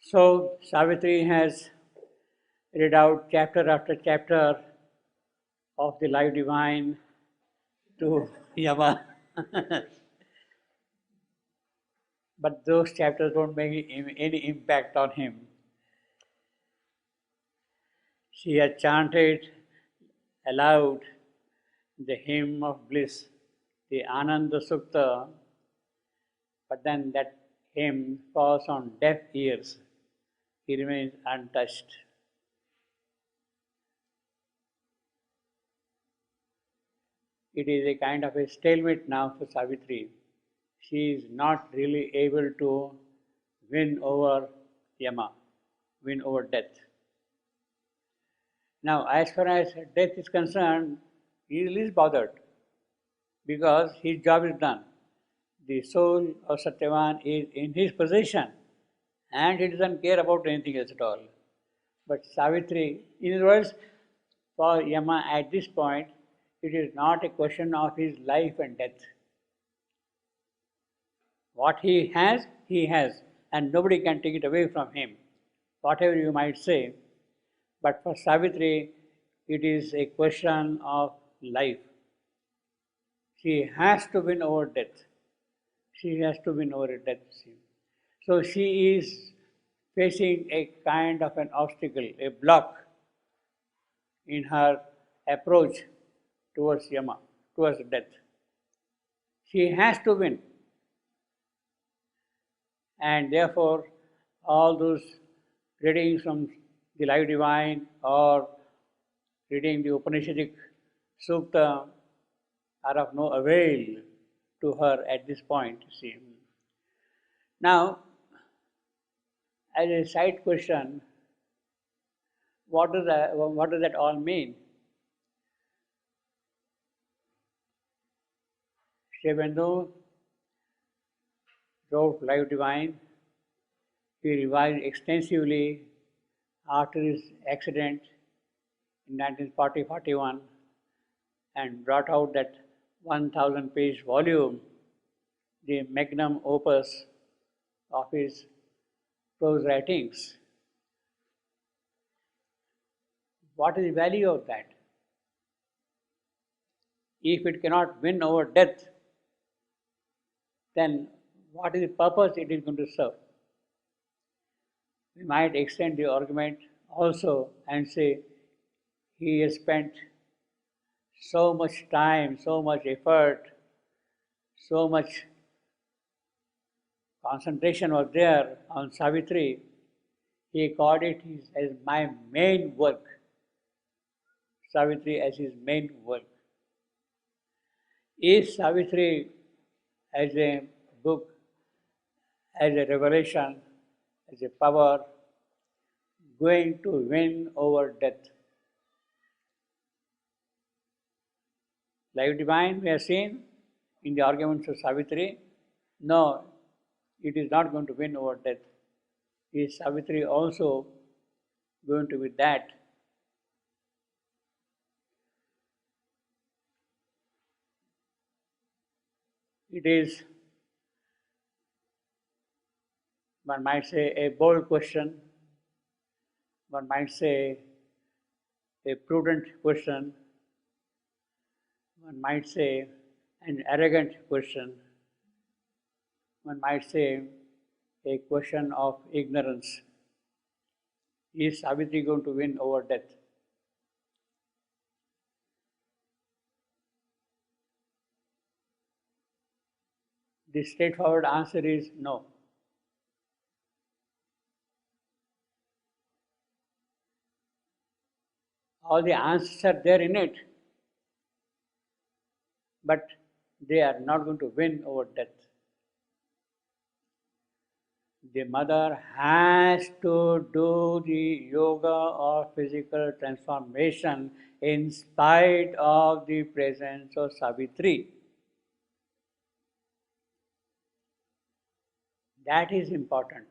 So Savitri has read out chapter after chapter of the life divine to Yama. But those chapters don't make any impact on him. She has chanted aloud the hymn of bliss, the Ananda Sukta, but then that hymn falls on deaf ears. He remains untouched. It is a kind of a stalemate now for Savitri. She is not really able to win over Yama, win over death. Now, as far as death is concerned, he is least bothered because his job is done. The soul of Satyavan is in his possession and he doesn't care about anything else at all. But Savitri, in other words, for Yama at this point, it is not a question of his life and death. What he has, and nobody can take it away from him, whatever you might say. But for Savitri, it is a question of life. She has to win over death. She has to win over death. So she is facing a kind of an obstacle, a block in her approach towards Yama, towards death. She has to win. And therefore, all those readings from the life divine or reading the Upanishadic Sukta are of no avail to her at this point. See. Now, as a side question, what does that all mean? Sri wrote Life Divine. He revised extensively after his accident in 1940-41 and brought out that 1,000-page volume, the magnum opus of his prose writings. What is the value of that? If it cannot win over death, then what is the purpose it is going to serve? We might extend the argument also and say he has spent so much time, so much effort, so much concentration was there on Savitri. He called it as my main work. Savitri as his main work. Is Savitri as a book, as a revelation, as a power, going to win over death? Life divine, we have seen in the arguments of Savitri, no, it is not going to win over death. Is Savitri also going to be that? It is, one might say, a bold question, one might say a prudent question, one might say an arrogant question, one might say a question of ignorance. Is Savitri going to win over death? The straightforward answer is no. All the answers are there in it, but they are not going to win over death. The mother has to do the yoga or physical transformation in spite of the presence of Savitri. That is important.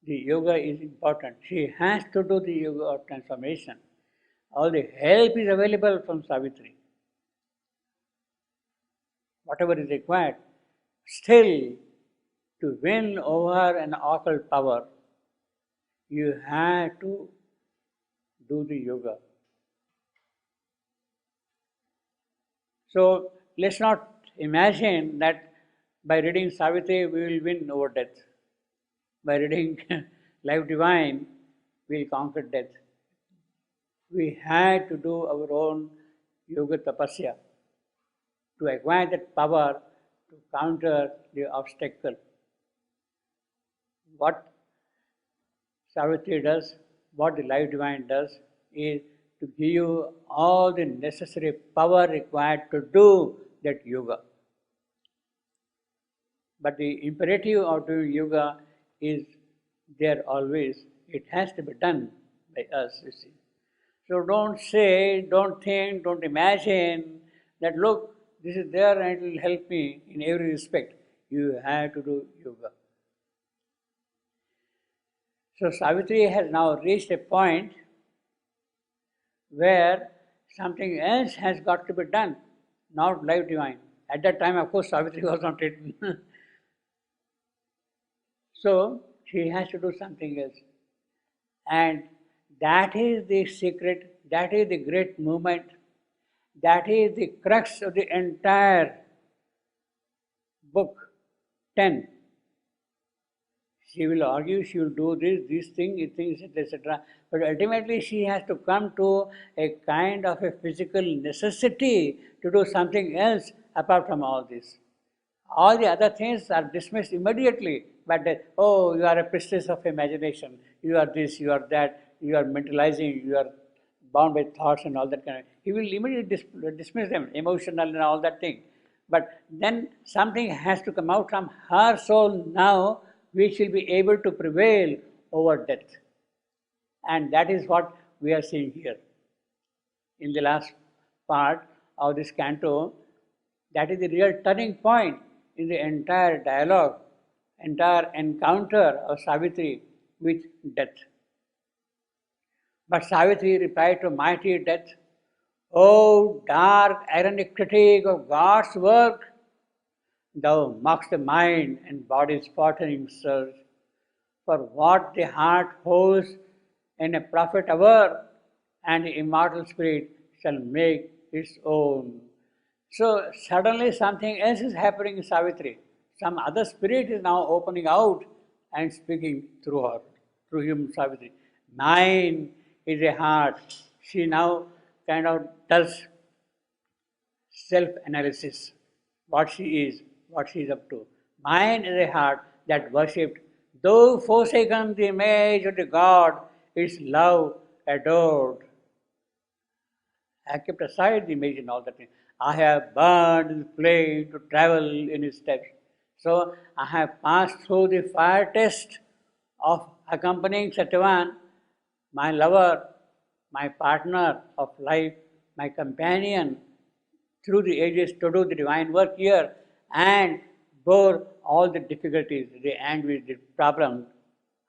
The yoga is important. She has to do the yoga of transformation. All the help is available from Savitri. Whatever is required, still to win over an occult power, You have to do the yoga. So let's not imagine that by reading Savitri we will win over death. By reading Life Divine, we will conquer death. We had to do our own yoga tapasya to acquire that power to counter the obstacle. What Savitri does, what the Life Divine does, is to give you all the necessary power required to do that yoga. But the imperative of doing yoga is there always. It has to be done by us, you see. So don't say, don't think, don't imagine that look, this is there and it will help me in every respect. You have to do yoga. So Savitri has now reached a point where something else has got to be done, not Life Divine. At that time, of course, Savitri was not written. So she has to do something else. And that is the secret, that is the great movement, that is the crux of the entire book 10. She will argue, she will do this thing, etc. But ultimately she has to come to a kind of a physical necessity to do something else apart from all this. All the other things are dismissed immediately. But oh, you are a priestess of imagination. You are this, you are that, you are mentalizing, you are bound by thoughts and all that kind of. He will immediately dismiss them, emotional and all that thing. But then something has to come out from her soul now, which will be able to prevail over death. And that is what we are seeing here. In the last part of this canto, that is the real turning point in the entire dialogue, entire encounter of Savitri with death. But Savitri replied to mighty death, O dark ironic critic of God's work, thou mockst the mind and body's pottering search. For what the heart holds in a prophet hour, and the immortal spirit shall make its own. So suddenly something else is happening in Savitri. Some other spirit is now opening out and speaking through her, through him, Savitri. Mine is a heart. She now kind of does self-analysis, what she is up to. Mine is a heart that worshipped, though forsaken the image of the God, its love adored. I have kept aside the image and all that thing. I have burned in flame to travel in his steps. So I have passed through the fire test of accompanying Satyavan, my lover, my partner of life, my companion through the ages to do the divine work here, and bore all the difficulties, the anguish, the problems.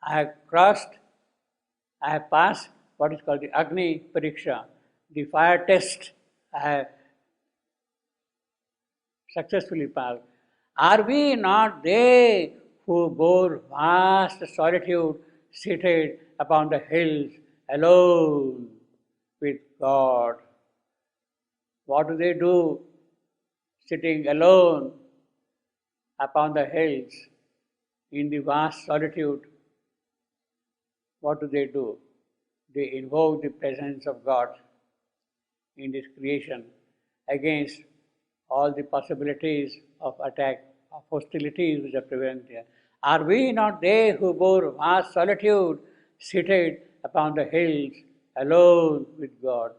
I have crossed, I have passed what is called the Agni Pariksha, the fire test. I have successfully passed. Are we not they who bore vast solitude seated upon the hills alone with God? What do they do sitting alone upon the hills in the vast solitude? What do? They invoke the presence of God in this creation against all the possibilities of attack, of hostilities which are prevalent here. Are we not they who bore vast solitude seated upon the hills alone with God?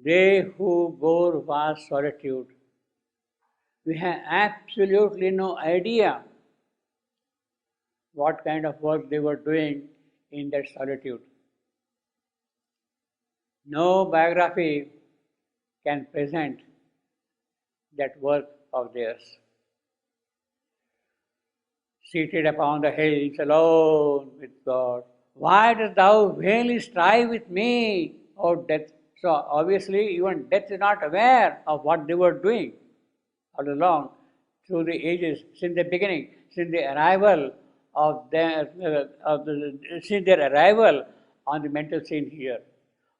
They who bore vast solitude. We have absolutely no idea what kind of work they were doing in that solitude. No biography can present that work of theirs. Seated upon the hills alone with God. Why dost thou vainly strive with me, O death? So obviously even death is not aware of what they were doing all along through the ages, since the beginning, since the arrival since their arrival on the mental scene here.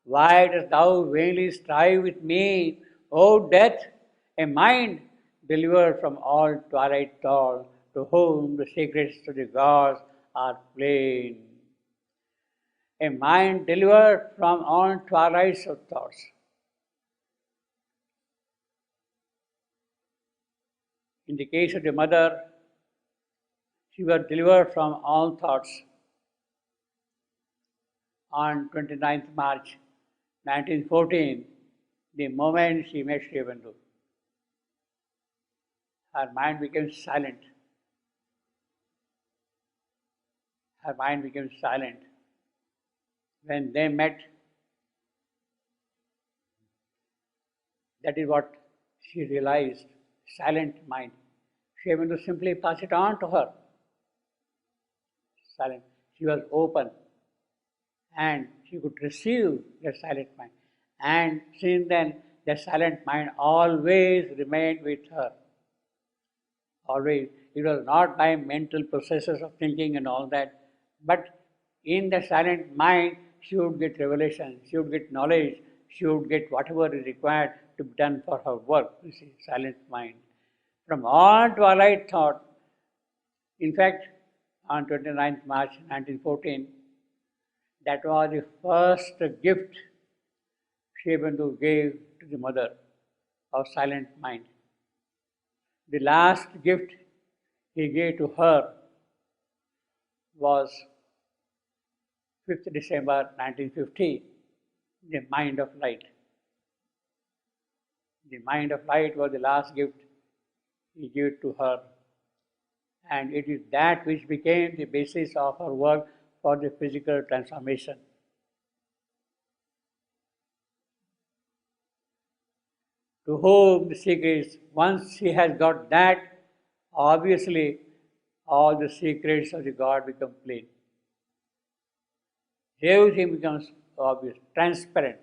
Why dost thou vainly strive with me, O death, a mind delivered from all twilight thought, to whom the secrets of the gods are plain? A mind delivered from all twilights of thoughts. In the case of the mother, she was delivered from all thoughts on 29th March 1914, the moment she met Sri Bandhu. Her mind became silent. Her mind became silent. When they met, that is what she realized, silent mind. She was able to simply pass it on to her. Silent. She was open and she could receive that silent mind. And since then, that silent mind always remained with her. Always. It was not by mental processes of thinking and all that, but in the silent mind, she would get revelation, she would get knowledge, she would get whatever is required to be done for her work. You see, silent mind. From all twilight thought, in fact, on 29th March 1914, that was the first gift Sri Bandhu gave to the mother of silent mind. The last gift he gave to her was 5th December 1950, the mind of light. The mind of light was the last gift he gave to her, and it is that which became the basis of her work for the physical transformation. To whom the secrets, once she has got that, obviously all the secrets of the God become plain. Everything becomes obvious, transparent.